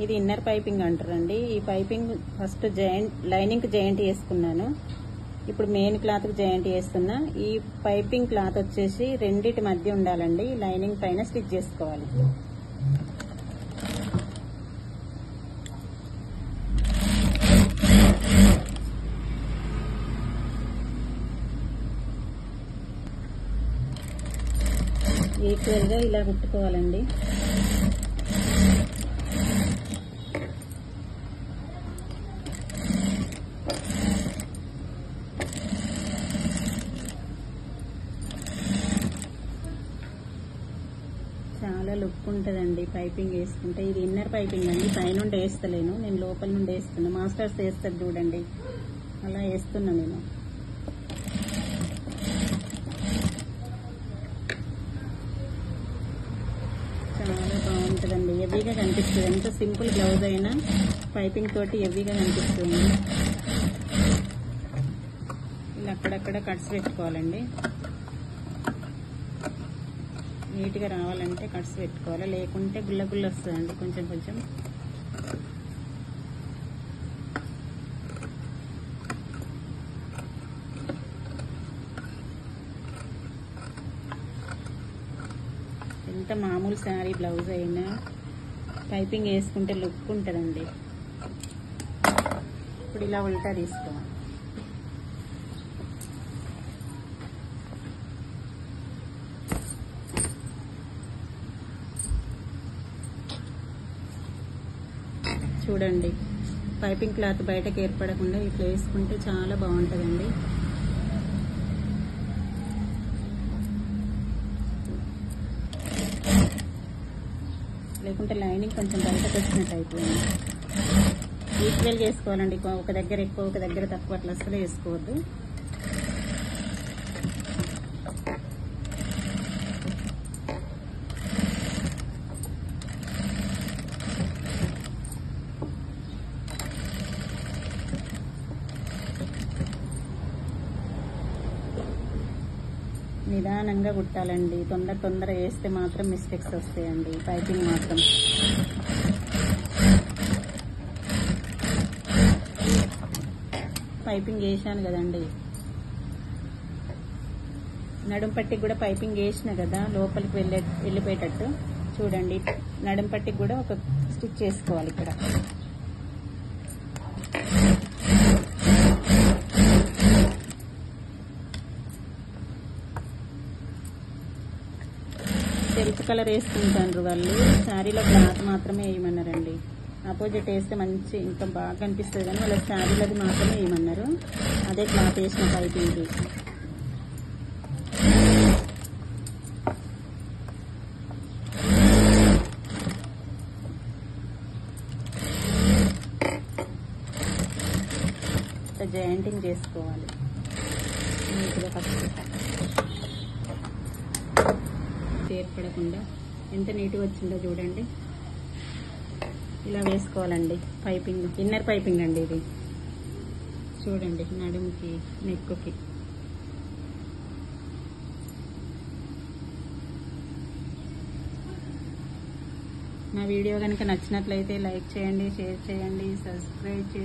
ఇది inner piping అంటారండి. ఈ పైపింగ్ ఫస్ట్ లైనింగ్ జాయింట్ వేసుకున్నాను. ఇప్పుడు మెయిన్ క్లాత్ కు జాయింట్ వేస్తున్నా. ఈ పైపింగ్ క్లాత్ వచ్చేసి రెండిటి మధ్య ఉండాలండి. లైనింగ్ పైన స్టిచ్ చేసుకోవాలి. ఈక్వల్ గా ఇలా కుట్టుకోవాలండి. చాలా లుక్ ఉంటుందండి పైపింగ్ వేసుకుంటే. ఇది ఇన్నర్ పైపింగ్ అండి, పైనుండి వేస్తలేను, నేను లోపల నుండి వేస్తున్నా. మాస్టర్స్ వేస్తారు చూడండి, అలా వేస్తున్నా నేను. చాలా బాగుంటుందండి, హెవీగా కనిపిస్తుంది. ఎంత సింపుల్ బ్లౌజ్ అయినా పైపింగ్ తోటి హెవీగా కనిపిస్తుంది. ఇలా అక్కడక్కడ కట్స్ పెట్టుకోవాలండి. నీట్గా రావాలంటే కట్స్ పెట్టుకోవాలి, లేకుంటే గుల్ల గుల్ల వస్తుందండి కొంచెం కొంచెం. ఎంత మామూలు శారీ బ్లౌజ్ అయినా పైపింగ్ వేసుకుంటే లుక్ ఉంటుందండి. ఇప్పుడు ఇలా ఉల్టా తీసుకోవాలి. చూడండి, పైపింగ్ క్లాత్ బయటకు ఏర్పడకుండా ఇట్లా వేసుకుంటే చాలా బాగుంటుందండి. లేకుంటే లైనింగ్ కొంచెం బయటకు వచ్చినట్టు అయిపోయింది. ఈక్వల్ చేసుకోవాలండి, ఒక దగ్గర ఎక్కువ ఒక దగ్గర తక్కువ అట్లా అసలు వేసుకోవద్దు. నిదానంగా కుట్టాలండి, తొందర వేస్తే మాత్రం మిస్టేక్స్ వస్తాయండి పైపింగ్ మాత్రం. పైపింగ్ వేసాను కదండి, నడుం పట్టికి కూడా పైపింగ్ వేసిన కదా, లోపలికి వెళ్ళిపోయేటట్టు చూడండి. నడుం పట్టికి కూడా ఒక స్టిచ్ చేసుకోవాలి ఇక్కడ. సెల్ఫ్ కలర్ వేసుకుంటారు వాళ్ళు, శారీలో క్లాత్ మాత్రమే వేయమన్నారండి. ఆపోజిట్ వేస్తే మంచి ఇంకా బాగా కనిపిస్తుంది, కానీ వాళ్ళకి శారీలది మాత్రమే వేయమన్నారు. అదే క్లాత్ వేసిన పైపింగ్కి. జాయింటింగ్ చేసుకోవాలి నీట్గా. ఫస్ట్ ఏర్పడకుండా ఎంత నీట్గా వచ్చిందో చూడండి. ఇలా వేసుకోవాలండి పైపింగ్, ఇన్నర్ పైపింగ్ అండి ఇది. చూడండి, నడుముకి నెక్కుకి. నా వీడియో కనుక నచ్చినట్లయితే లైక్ చేయండి, షేర్ చేయండి, సబ్స్క్రైబ్ చేయండి.